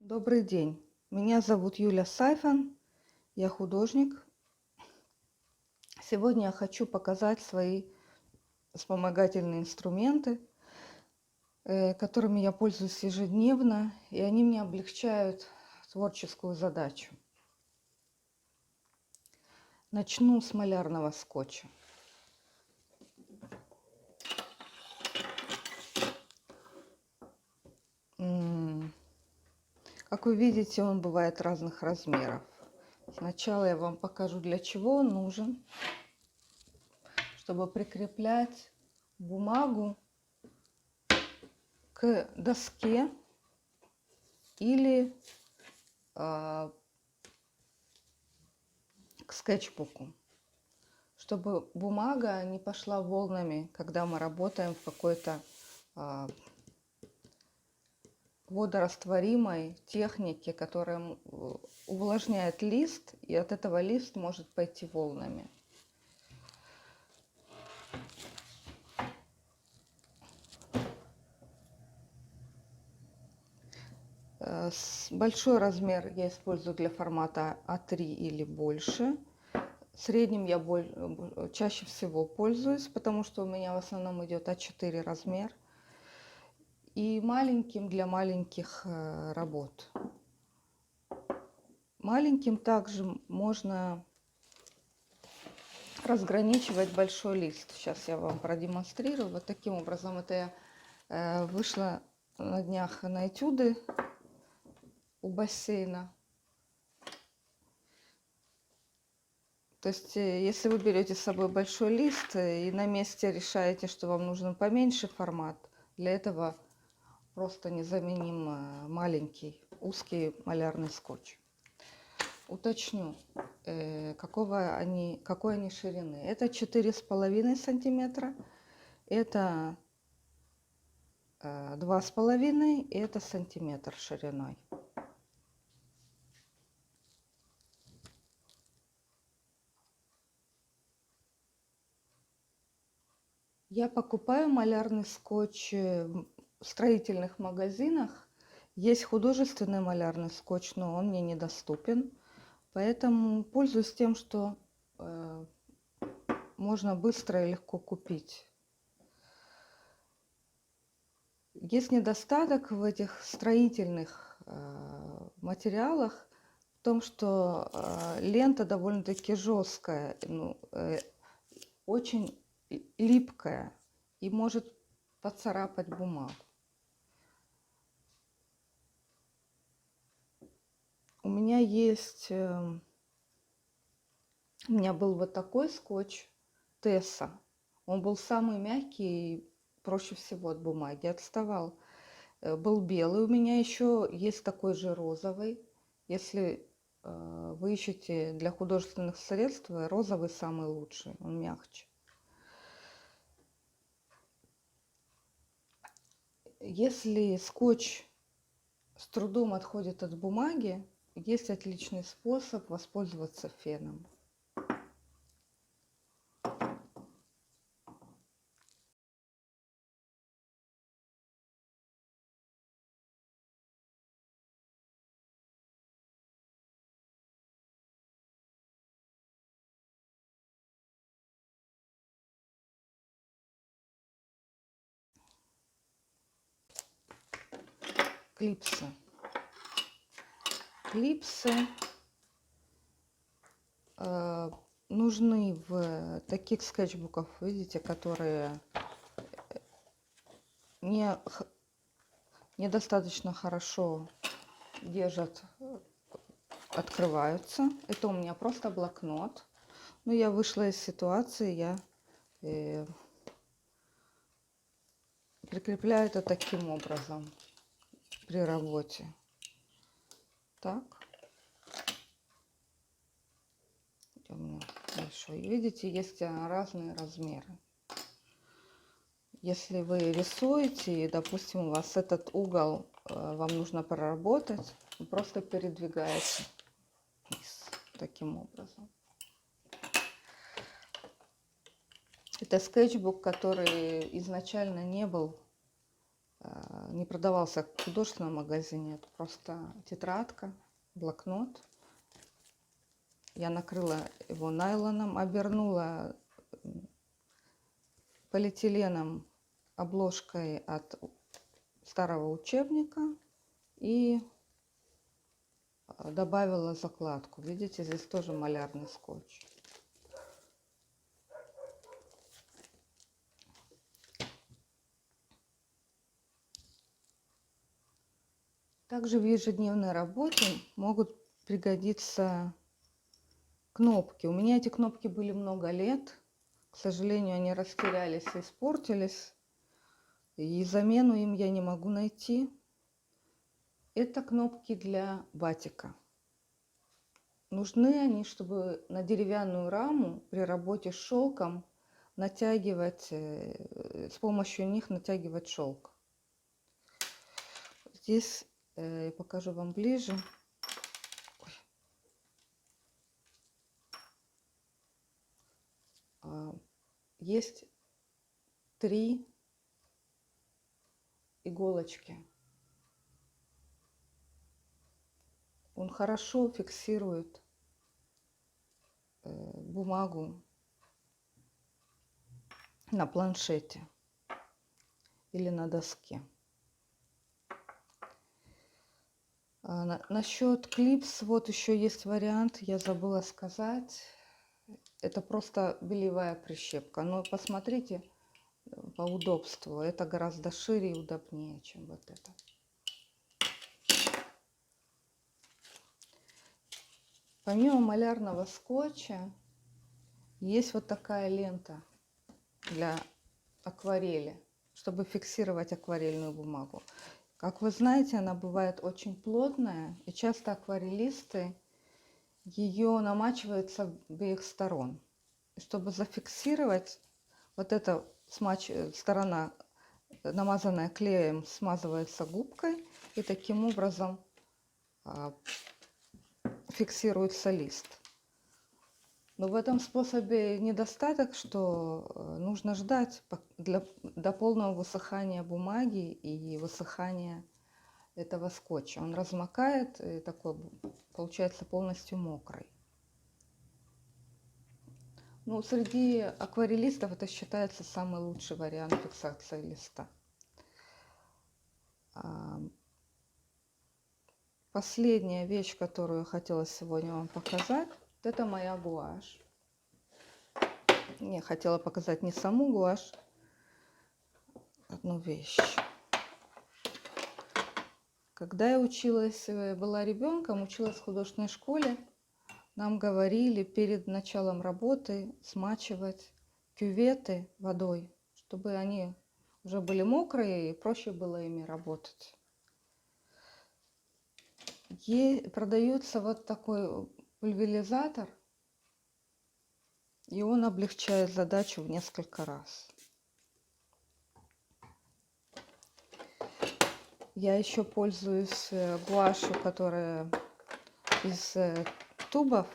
Добрый день, меня зовут Юля Сайфан, я художник. Сегодня я хочу показать свои вспомогательные инструменты, которыми я пользуюсь ежедневно, и они мне облегчают творческую задачу. Начну с малярного скотча. Как вы видите, он бывает разных размеров. Сначала я вам покажу, для чего он нужен. Чтобы прикреплять бумагу к доске или к скетчбуку, чтобы бумага не пошла волнами, когда мы работаем в какой-то водорастворимой технике, которая увлажняет лист, и от этого лист может пойти волнами. Большой размер я использую для формата А3 или больше. Средним я чаще всего пользуюсь, потому что у меня в основном идет А4 размер. И маленьким для маленьких работ. Маленьким также можно разграничивать большой лист. Сейчас я вам продемонстрирую. Вот таким образом. Это я вышла на днях на этюды у бассейна. То есть, если вы берете с собой большой лист и на месте решаете, что вам нужен поменьше формат, для этого просто незаменим маленький узкий малярный скотч. Уточню, какой они ширины. Это 4,5 сантиметра, это 2,5, и это сантиметр шириной. Я покупаю малярный скотч в строительных магазинах. Есть художественный малярный скотч, но он мне недоступен. Поэтому пользуюсь тем, что можно быстро и легко купить. Есть недостаток в этих строительных материалах в том, что лента довольно-таки жесткая, очень липкая и может поцарапать бумагу. У меня был вот такой скотч Тесса. Он был самый мягкий и проще всего от бумаги отставал. Был белый. У меня еще есть такой же розовый. Если вы ищете для художественных средств, розовый самый лучший, он мягче. Если скотч с трудом отходит от бумаги, есть отличный способ воспользоваться феном. Клипсы. Клипсы нужны в таких скетчбуках, видите, которые недостаточно хорошо держат, открываются. Это у меня просто блокнот. Но я вышла из ситуации, я прикрепляю это таким образом при работе. Так. У меня большой. Видите, есть разные размеры. Если вы рисуете, и, допустим, у вас этот угол вам нужно проработать, вы просто передвигаете вниз таким образом. Это скетчбук, который изначально не был не продавался в художественном магазине. Это просто тетрадка, блокнот. Я накрыла его найлоном, обернула полиэтиленом обложкой от старого учебника и добавила закладку. Видите, здесь тоже малярный скотч. Также в ежедневной работе могут пригодиться кнопки. У меня эти кнопки были много лет. К сожалению, они растерялись и испортились. И замену им я не могу найти. Это кнопки для батика. Нужны они, чтобы на деревянную раму при работе с шелком натягивать, с помощью них натягивать шелк. Здесь я покажу вам ближе. Есть 3 иголочки. Он хорошо фиксирует бумагу на планшете или на доске. Насчет клипс, вот еще есть вариант, я забыла сказать. Это просто белевая прищепка. Но посмотрите по удобству. Это гораздо шире и удобнее, чем вот это. Помимо малярного скотча, есть вот такая лента для акварели, чтобы фиксировать акварельную бумагу. Как вы знаете, она бывает очень плотная, и часто акварелисты ее намачивают с обеих сторон. И чтобы зафиксировать, вот эта сторона, намазанная клеем, смазывается губкой, и таким образом фиксируется лист. Но в этом способе недостаток, что нужно ждать до полного высыхания бумаги и высыхания этого скотча. Он размокает и такой получается полностью мокрый. Ну, среди акварелистов это считается самый лучший вариант фиксации листа. Последняя вещь, которую я хотела сегодня вам показать, это моя гуашь. Я хотела показать не саму гуашь, одну вещь. Когда я была ребенком, училась в художественной школе, нам говорили перед началом работы смачивать кюветы водой, чтобы они уже были мокрые и проще было ими работать. Продается вот такой пульверизатор, и он облегчает задачу в несколько раз. Я еще пользуюсь гуашью, которая из тубов.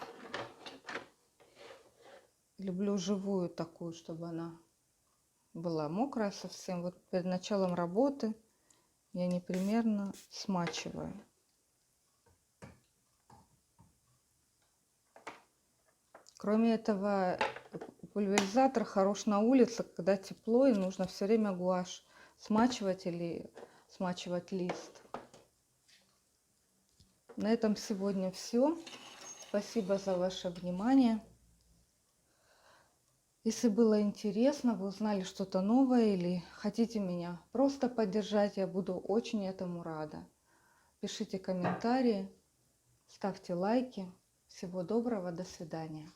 Люблю живую такую, чтобы она была мокрая совсем. Вот перед началом работы я непременно смачиваю. Кроме этого, пульверизатор хорош на улице, когда тепло и нужно все время гуашь смачивать или смачивать лист. На этом сегодня все. Спасибо за ваше внимание. Если было интересно, вы узнали что-то новое или хотите меня просто поддержать, я буду очень этому рада. Пишите комментарии, ставьте лайки. Всего доброго, до свидания.